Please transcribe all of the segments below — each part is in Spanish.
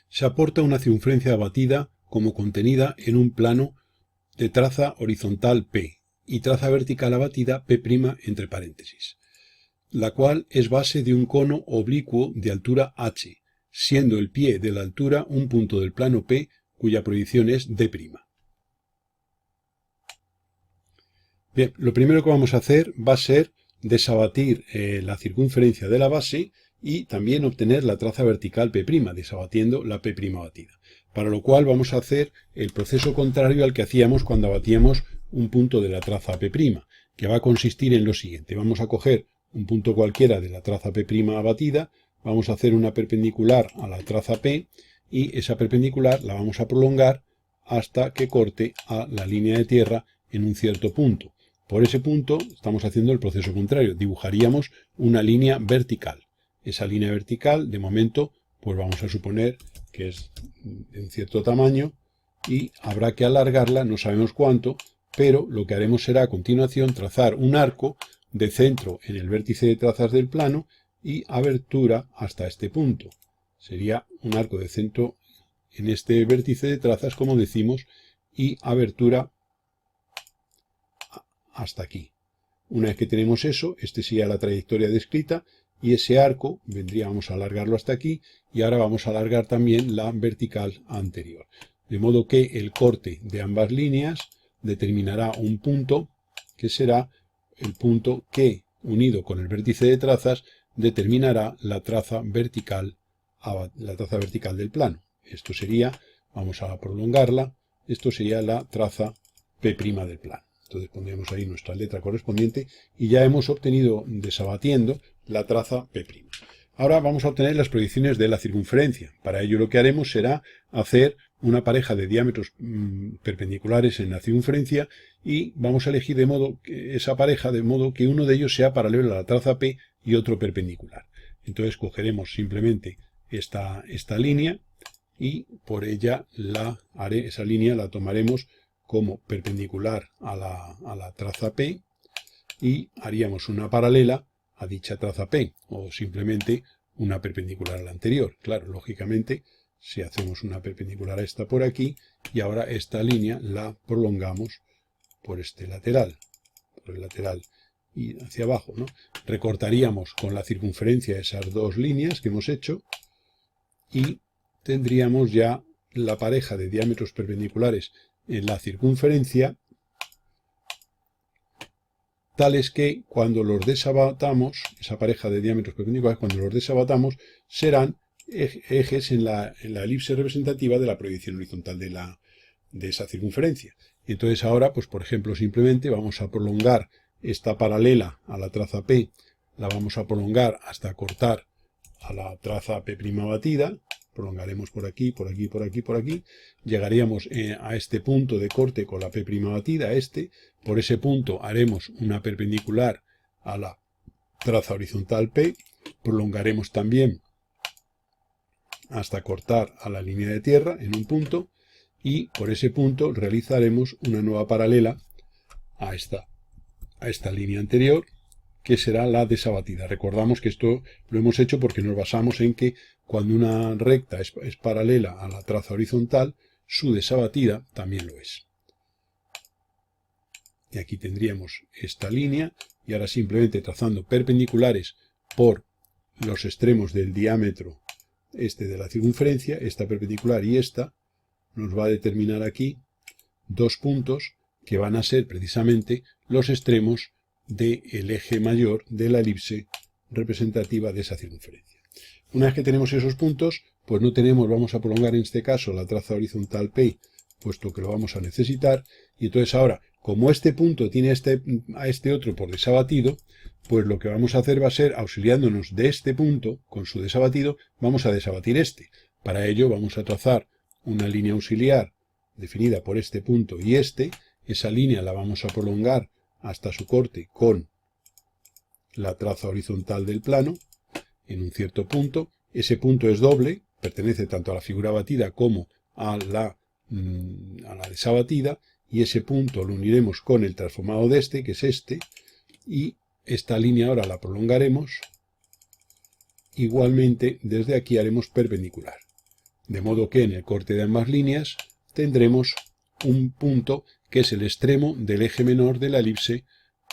se aporta una circunferencia abatida como contenida en un plano de traza horizontal P y traza vertical abatida P' entre paréntesis, la cual es base de un cono oblicuo de altura h, siendo el pie de la altura un punto del plano P cuya proyección es D'. Bien, lo primero que vamos a hacer va a ser desabatir la circunferencia de la base y también obtener la traza vertical P', desabatiendo la P' abatida. Para lo cual vamos a hacer el proceso contrario al que hacíamos cuando abatíamos un punto de la traza P', que va a consistir en lo siguiente. Vamos a coger un punto cualquiera de la traza P' abatida, vamos a hacer una perpendicular a la traza P y esa perpendicular la vamos a prolongar hasta que corte a la línea de tierra en un cierto punto. Por ese punto estamos haciendo el proceso contrario, dibujaríamos una línea vertical. Esa línea vertical, de momento, pues vamos a suponer que es de un cierto tamaño y habrá que alargarla, no sabemos cuánto, pero lo que haremos será a continuación trazar un arco de centro en el vértice de trazas del plano y abertura hasta este punto. Sería un arco de centro en este vértice de trazas, como decimos, y abertura hasta aquí. Una vez que tenemos eso, este sería la trayectoria descrita y ese arco vamos a alargarlo hasta aquí y ahora vamos a alargar también la vertical anterior. De modo que el corte de ambas líneas determinará un punto que será el punto que, unido con el vértice de trazas, determinará la traza vertical del plano. Esto sería, vamos a prolongarla, esto sería la traza P' del plano. Entonces pondremos ahí nuestra letra correspondiente y ya hemos obtenido, desabatiendo, la traza P'. Ahora vamos a obtener las proyecciones de la circunferencia. Para ello lo que haremos será hacer una pareja de diámetros perpendiculares en la circunferencia y vamos a elegir esa pareja de modo que uno de ellos sea paralelo a la traza P y otro perpendicular. Entonces cogeremos simplemente esta línea y por ella esa línea la tomaremos como perpendicular a la traza P y haríamos una paralela a dicha traza P o simplemente una perpendicular a la anterior. Claro, lógicamente, si hacemos una perpendicular a esta por aquí y ahora esta línea la prolongamos por este lateral, por el lateral y hacia abajo, ¿no? Recortaríamos con la circunferencia esas dos líneas que hemos hecho y tendríamos ya la pareja de diámetros perpendiculares en la circunferencia, tales que cuando los desabatamos, esa pareja de diámetros perpendiculares, cuando los desabatamos, serán ejes en la elipse representativa de la proyección horizontal de esa circunferencia. Entonces ahora, pues por ejemplo, simplemente vamos a prolongar esta paralela a la traza P, la vamos a prolongar hasta cortar a la traza P' batida, prolongaremos por aquí, por aquí, por aquí, por aquí, llegaríamos a este punto de corte con la P' batida, por ese punto haremos una perpendicular a la traza horizontal P, prolongaremos también hasta cortar a la línea de tierra en un punto y por ese punto realizaremos una nueva paralela a esta línea anterior, que será la desabatida. Recordamos que esto lo hemos hecho porque nos basamos en que cuando una recta es paralela a la traza horizontal, su desabatida también lo es. Y aquí tendríamos esta línea, y ahora simplemente trazando perpendiculares por los extremos del diámetro de la circunferencia, esta perpendicular y esta, nos va a determinar aquí dos puntos que van a ser precisamente los extremos del eje mayor de la elipse representativa de esa circunferencia. Una vez que tenemos esos puntos, pues vamos a prolongar en este caso la traza horizontal P, puesto que lo vamos a necesitar, y entonces ahora, como este punto tiene a este otro por desabatido, pues lo que vamos a hacer va a ser, auxiliándonos de este punto, con su desabatido, vamos a desabatir este. Para ello vamos a trazar una línea auxiliar definida por este punto y esa línea la vamos a prolongar hasta su corte con la traza horizontal del plano en un cierto punto. Ese punto es doble, pertenece tanto a la figura abatida como a la desabatida, y ese punto lo uniremos con el transformado de que es y esta línea ahora la prolongaremos. Igualmente desde aquí haremos perpendicular. De modo que en el corte de ambas líneas tendremos un punto que es el extremo del eje menor de la elipse,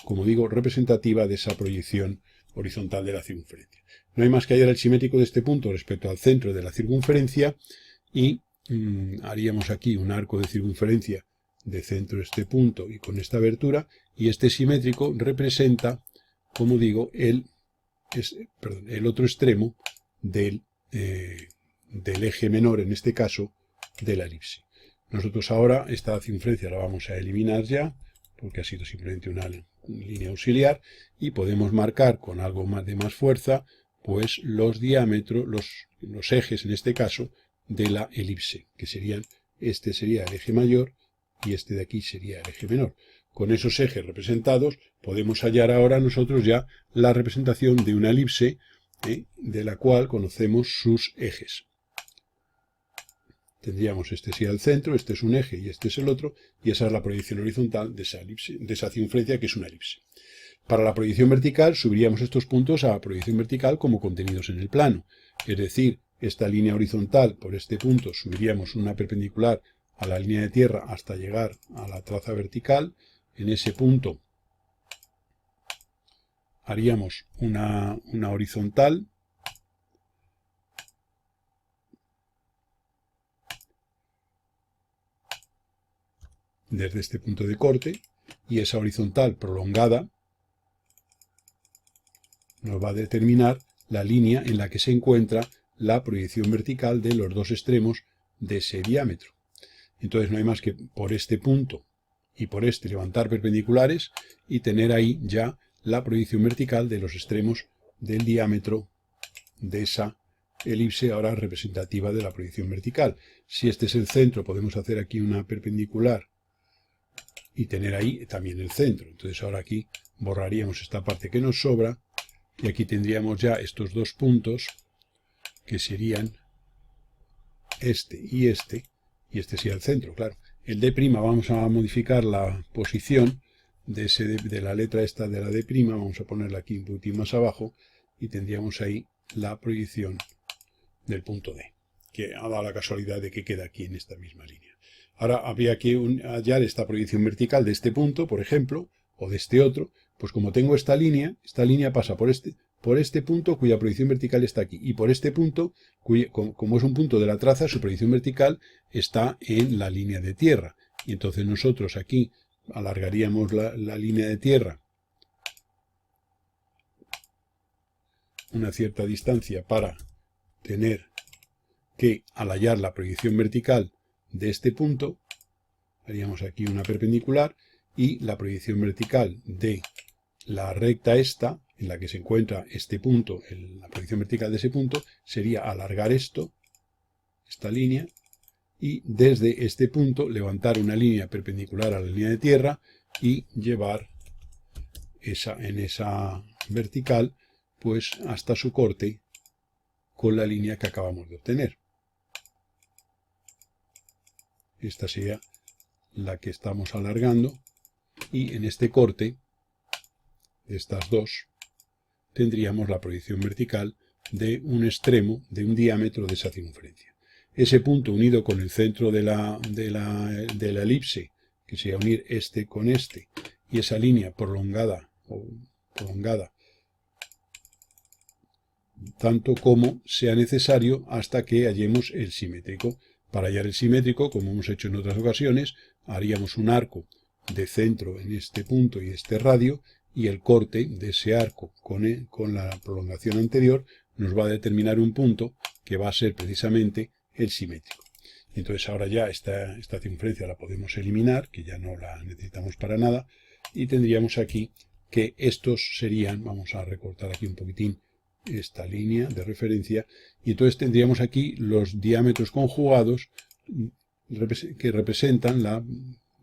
como digo, representativa de esa proyección horizontal de la circunferencia. No hay más que hallar el simétrico de este punto respecto al centro de la circunferencia y haríamos aquí un arco de circunferencia de centro de este punto y con esta abertura, y este simétrico representa, como digo, el otro extremo del eje menor, en este caso, de la elipse. Nosotros ahora esta circunferencia la vamos a eliminar ya, porque ha sido simplemente una línea auxiliar, y podemos marcar con algo más de más fuerza, pues los diámetros, los ejes en este caso, de la elipse, que serían, este sería el eje mayor y este de aquí sería el eje menor. Con esos ejes representados podemos hallar ahora nosotros ya la representación de una elipse, de la cual conocemos sus ejes. Tendríamos este sería el centro, este es un eje y este es el otro, y esa es la proyección horizontal de esa elipse, de esa circunferencia que es una elipse. Para la proyección vertical subiríamos estos puntos a la proyección vertical como contenidos en el plano, es decir, esta línea horizontal por este punto subiríamos una perpendicular a la línea de tierra hasta llegar a la traza vertical. En ese punto haríamos una horizontal desde este punto de corte, y esa horizontal prolongada nos va a determinar la línea en la que se encuentra la proyección vertical de los dos extremos de ese diámetro. Entonces no hay más que por este punto y por este levantar perpendiculares y tener ahí ya la proyección vertical de los extremos del diámetro de esa elipse ahora representativa de la proyección vertical. Si este es el centro, podemos hacer aquí una perpendicular y tener ahí también el centro. Entonces ahora aquí borraríamos esta parte que nos sobra y aquí tendríamos ya estos dos puntos que serían este, y este sería el centro, claro. El D', vamos a modificar la posición de la letra esta de la D', vamos a ponerla aquí un poquitín más abajo y tendríamos ahí la proyección del punto D, que ha dado la casualidad de que queda aquí en esta misma línea. Ahora habría que hallar esta proyección vertical de este punto, por ejemplo, o de este otro. Pues como tengo esta línea pasa por este punto cuya proyección vertical está aquí, y por este punto, como es un punto de la traza, su proyección vertical está en la línea de tierra. Y entonces nosotros aquí alargaríamos la línea de tierra una cierta distancia para tener que, al hallar la proyección vertical de este punto, haríamos aquí una perpendicular, y la proyección vertical de la recta esta, en la que se encuentra este punto, la proyección vertical de ese punto, sería alargar esta línea, y desde este punto levantar una línea perpendicular a la línea de tierra y llevar en esa vertical pues hasta su corte con la línea que acabamos de obtener. Esta sería la que estamos alargando, y en este corte de estas dos tendríamos la proyección vertical de un extremo de un diámetro de esa circunferencia. Ese punto unido con el centro de la elipse, que sería unir este con este, y esa línea prolongada tanto como sea necesario hasta que hallemos el simétrico. Para hallar el simétrico, como hemos hecho en otras ocasiones, haríamos un arco de centro en este punto y este radio, y el corte de ese arco con la prolongación anterior nos va a determinar un punto que va a ser precisamente el simétrico. Entonces ahora ya esta circunferencia la podemos eliminar, que ya no la necesitamos para nada, y tendríamos aquí que estos serían, vamos a recortar aquí un poquitín esta línea de referencia, y entonces tendríamos aquí los diámetros conjugados que representan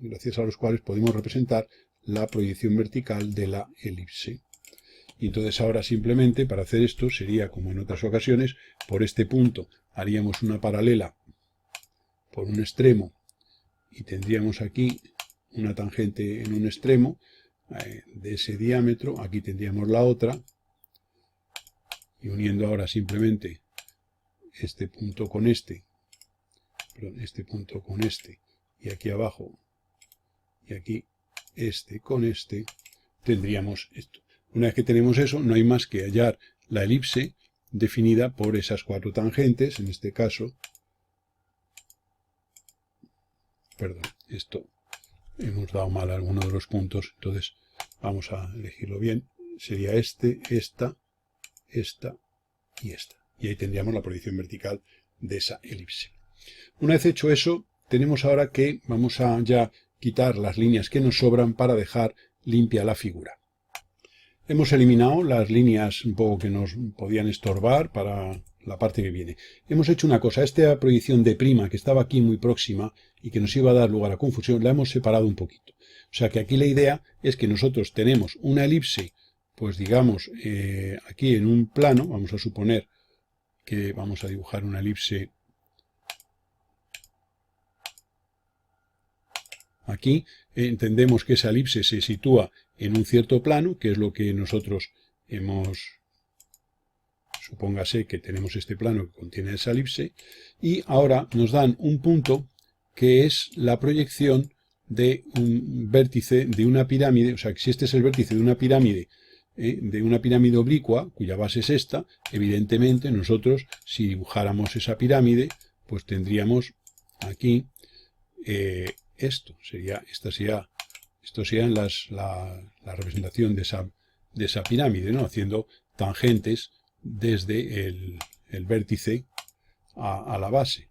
gracias a los cuales podemos representar la proyección vertical de la elipse. Y entonces ahora simplemente para hacer esto sería como en otras ocasiones, por este punto haríamos una paralela por un extremo y tendríamos aquí una tangente en un extremo de ese diámetro, aquí tendríamos la otra, y uniendo ahora simplemente este punto con este este punto con este, y aquí abajo, y aquí este con este, tendríamos esto. Una vez que tenemos eso, no hay más que hallar la elipse definida por esas 4 tangentes, en este caso, perdón, esto hemos dado mal a alguno de los puntos, entonces vamos a elegirlo bien, sería este, esta y esta. Y ahí tendríamos la proyección vertical de esa elipse. Una vez hecho eso, tenemos ahora que vamos a ya quitar las líneas que nos sobran para dejar limpia la figura. Hemos eliminado las líneas un poco que nos podían estorbar para la parte que viene. Hemos hecho una cosa, esta proyección de prima que estaba aquí muy próxima y que nos iba a dar lugar a confusión, la hemos separado un poquito. O sea que aquí la idea es que nosotros tenemos una elipse, pues digamos, aquí en un plano, vamos a suponer que vamos a dibujar una elipse aquí, entendemos que esa elipse se sitúa en un cierto plano, que es lo que nosotros hemos, supóngase que tenemos este plano que contiene esa elipse, y ahora nos dan un punto que es la proyección de un vértice de una pirámide, o sea, que si este es el vértice de una pirámide oblicua, cuya base es esta, evidentemente nosotros, si dibujáramos esa pirámide, pues tendríamos aquí esto sería la representación de esa pirámide, ¿no? Haciendo tangentes desde el vértice a la base.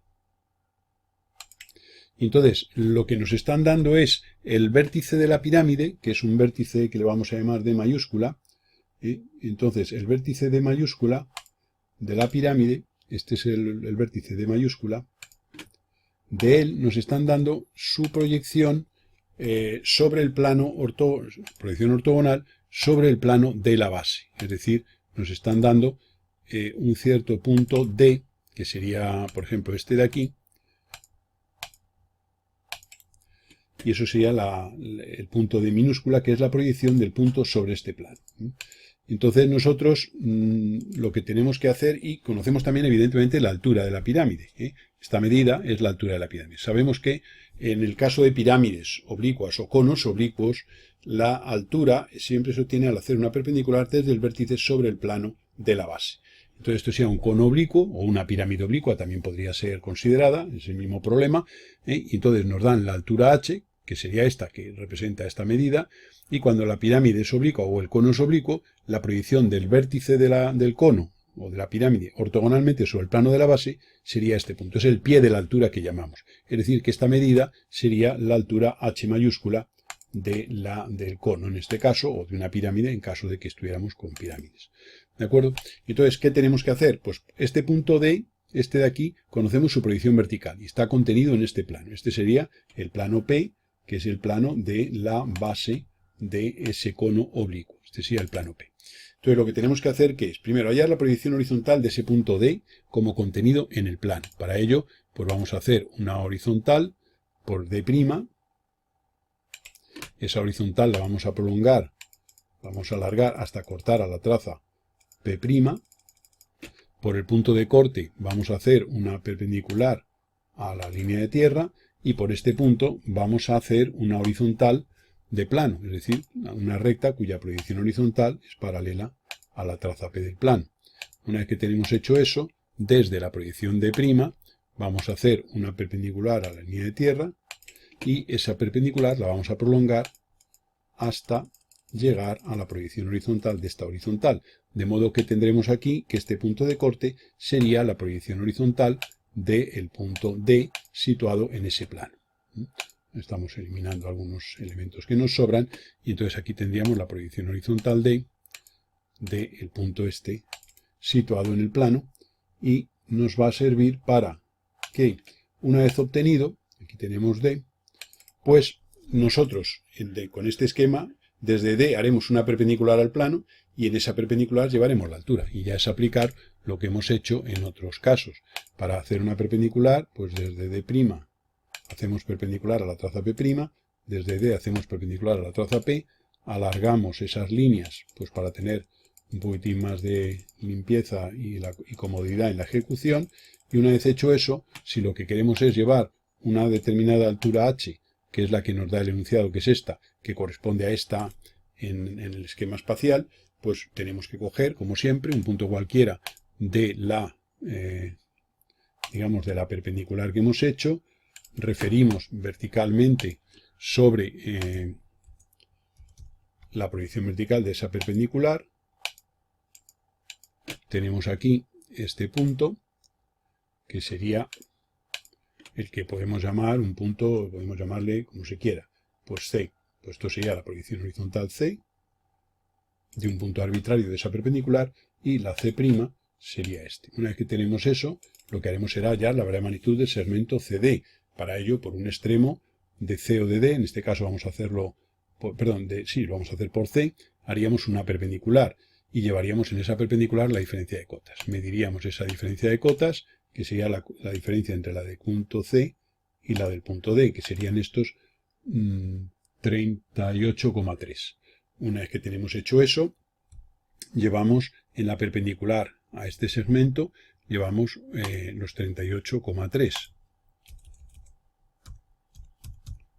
Entonces, lo que nos están dando es el vértice de la pirámide, que es un vértice que le vamos a llamar D mayúscula. Entonces, el vértice D mayúscula de la pirámide, este es el vértice D mayúscula, de él nos están dando su proyección sobre el plano proyección ortogonal sobre el plano de la base. Es decir, nos están dando un cierto punto D, que sería, por ejemplo, este de aquí, y eso sería el punto D minúscula, que es la proyección del punto sobre este plano. Entonces nosotros lo que tenemos que hacer, y conocemos también evidentemente la altura de la pirámide. Esta medida es la altura de la pirámide. Sabemos que en el caso de pirámides oblicuas o conos oblicuos, la altura siempre se obtiene al hacer una perpendicular desde el vértice sobre el plano de la base. Entonces esto sería un cono oblicuo o una pirámide oblicua, también podría ser considerada, es el mismo problema. Y entonces nos dan la altura h, que sería esta, que representa esta medida, y cuando la pirámide es oblicua o el cono es oblicuo, la proyección del vértice del cono o de la pirámide ortogonalmente sobre el plano de la base sería este punto. Es el pie de la altura que llamamos. Es decir, que esta medida sería la altura h mayúscula del cono, en este caso, o de una pirámide, en caso de que estuviéramos con pirámides. ¿De acuerdo? Entonces, ¿qué tenemos que hacer? Pues este punto D, este de aquí, conocemos su proyección vertical y está contenido en este plano. Este sería el plano P, que es el plano de la base de ese cono oblicuo. Este sería el plano P. Entonces lo que tenemos que hacer que es, primero, hallar la proyección horizontal de ese punto D como contenido en el plano. Para ello, pues vamos a hacer una horizontal por D'. Esa horizontal la vamos a prolongar, vamos a alargar hasta cortar a la traza P'. Por el punto de corte vamos a hacer una perpendicular a la línea de tierra y por este punto vamos a hacer una horizontal de plano, es decir, una recta cuya proyección horizontal es paralela a la traza P del plano. Una vez que tenemos hecho eso, desde la proyección D' vamos a hacer una perpendicular a la línea de tierra y esa perpendicular la vamos a prolongar hasta llegar a la proyección horizontal de esta horizontal. De modo que tendremos aquí que este punto de corte sería la proyección horizontal del punto D situado en ese plano. Estamos eliminando algunos elementos que nos sobran y entonces aquí tendríamos la proyección horizontal D del punto este situado en el plano y nos va a servir para que una vez obtenido, aquí tenemos D, pues nosotros con este esquema desde D haremos una perpendicular al plano y en esa perpendicular llevaremos la altura y ya es aplicar lo que hemos hecho en otros casos. Para hacer una perpendicular, pues desde D' hacemos perpendicular a la traza P', desde D hacemos perpendicular a la traza P, alargamos esas líneas pues para tener un poquitín más de limpieza y comodidad en la ejecución Y una vez hecho eso, si lo que queremos es llevar una determinada altura h, que es la que nos da el enunciado, que es esta, que corresponde a esta en el esquema espacial, pues tenemos que coger, como siempre, un punto cualquiera de la, digamos, de la perpendicular que hemos hecho, referimos verticalmente sobre la proyección vertical de esa perpendicular. Tenemos aquí este punto, que sería el que podemos llamar un punto, podemos llamarle como se quiera, pues C. Pues esto sería la proyección horizontal C, de un punto arbitrario de esa perpendicular, y la C' sería este. Una vez que tenemos eso, lo que haremos será hallar la verdadera magnitud del segmento CD. Para ello, por un extremo de C o de D, en este caso vamos a hacerlo, lo vamos a hacer por C, haríamos una perpendicular y llevaríamos en esa perpendicular la diferencia de cotas. Mediríamos esa diferencia de cotas, que sería la diferencia entre la del punto C y la del punto D, que serían estos 38,3. Una vez que tenemos hecho eso, llevamos en la perpendicular a este segmento, llevamos los 38,3,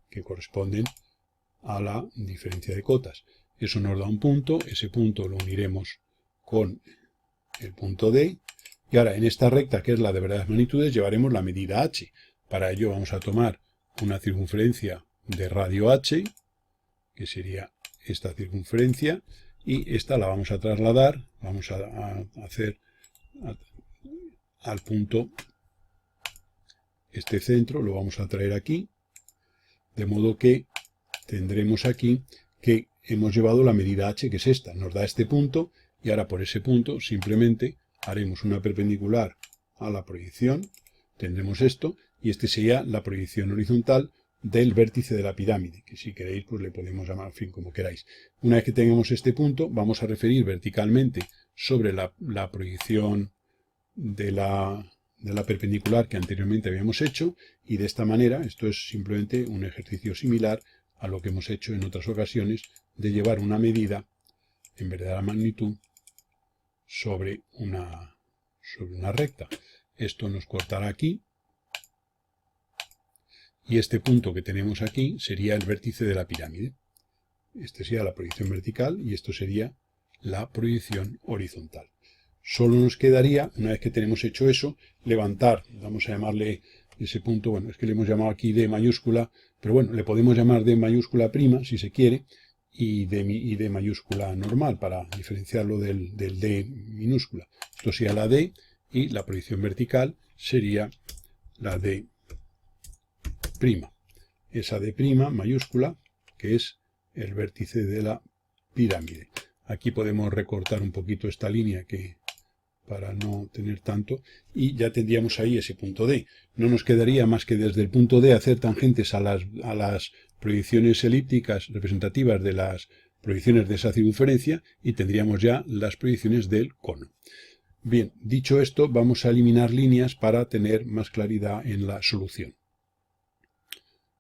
que corresponden a la diferencia de cotas. Eso nos da un punto, ese punto lo uniremos con el punto D, y ahora en esta recta, que es la de verdaderas magnitudes, llevaremos la medida h. Para ello vamos a tomar una circunferencia de radio h, que sería esta circunferencia, y esta la vamos a trasladar, vamos a hacer al punto, este centro lo vamos a traer aquí, de modo que tendremos aquí que hemos llevado la medida h, que es esta, nos da este punto, y ahora por ese punto simplemente haremos una perpendicular a la proyección, tendremos esto, y este sería la proyección horizontal del vértice de la pirámide, que si queréis pues le podemos llamar, en fin, como queráis. Una vez que tengamos este punto, vamos a referir verticalmente sobre la proyección de la perpendicular que anteriormente habíamos hecho, y de esta manera, esto es simplemente un ejercicio similar a lo que hemos hecho en otras ocasiones, de llevar una medida en verdadera magnitud sobre una recta. Esto nos cortará aquí, y este punto que tenemos aquí sería el vértice de la pirámide. Este sería la proyección vertical y esto sería la proyección horizontal. Solo nos quedaría, una vez que tenemos hecho eso, levantar, vamos a llamarle ese punto, bueno, es que le hemos llamado aquí D mayúscula, pero bueno, le podemos llamar D mayúscula prima, si se quiere, y D mayúscula normal, para diferenciarlo del D minúscula. Esto sería la D, y la proyección vertical sería la D prima. Esa D prima mayúscula, que es el vértice de la pirámide. Aquí podemos recortar un poquito esta línea para no tener tanto, y ya tendríamos ahí ese punto D. No nos quedaría más que desde el punto D hacer tangentes a las proyecciones elípticas representativas de las proyecciones de esa circunferencia, y tendríamos ya las proyecciones del cono. Bien, dicho esto, vamos a eliminar líneas para tener más claridad en la solución.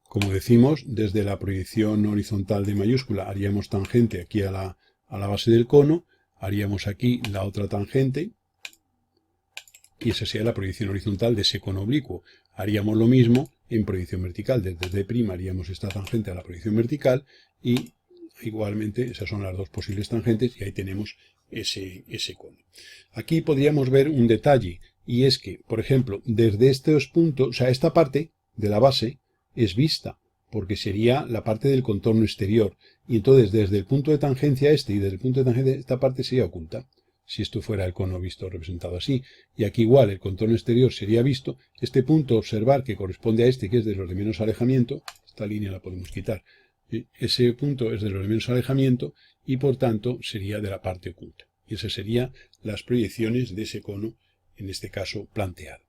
Como decimos, desde la proyección horizontal de mayúscula haríamos tangente aquí a la base del cono, haríamos aquí la otra tangente, y esa sería la proyección horizontal de ese cono oblicuo. Haríamos lo mismo en proyección vertical, desde D' haríamos esta tangente a la proyección vertical, y igualmente esas son las dos posibles tangentes, y ahí tenemos ese cono. Aquí podríamos ver un detalle, y es que, por ejemplo, desde estos puntos, o sea, esta parte de la base es vista, porque sería la parte del contorno exterior, y entonces desde el punto de tangencia este y desde el punto de tangencia esta parte sería oculta, si esto fuera el cono visto representado así. Y aquí igual el contorno exterior sería visto, este punto observar que corresponde a este, que es de los de menos alejamiento, esta línea la podemos quitar, ese punto es de los de menos alejamiento y por tanto sería de la parte oculta. Y esas serían las proyecciones de ese cono, en este caso planteado.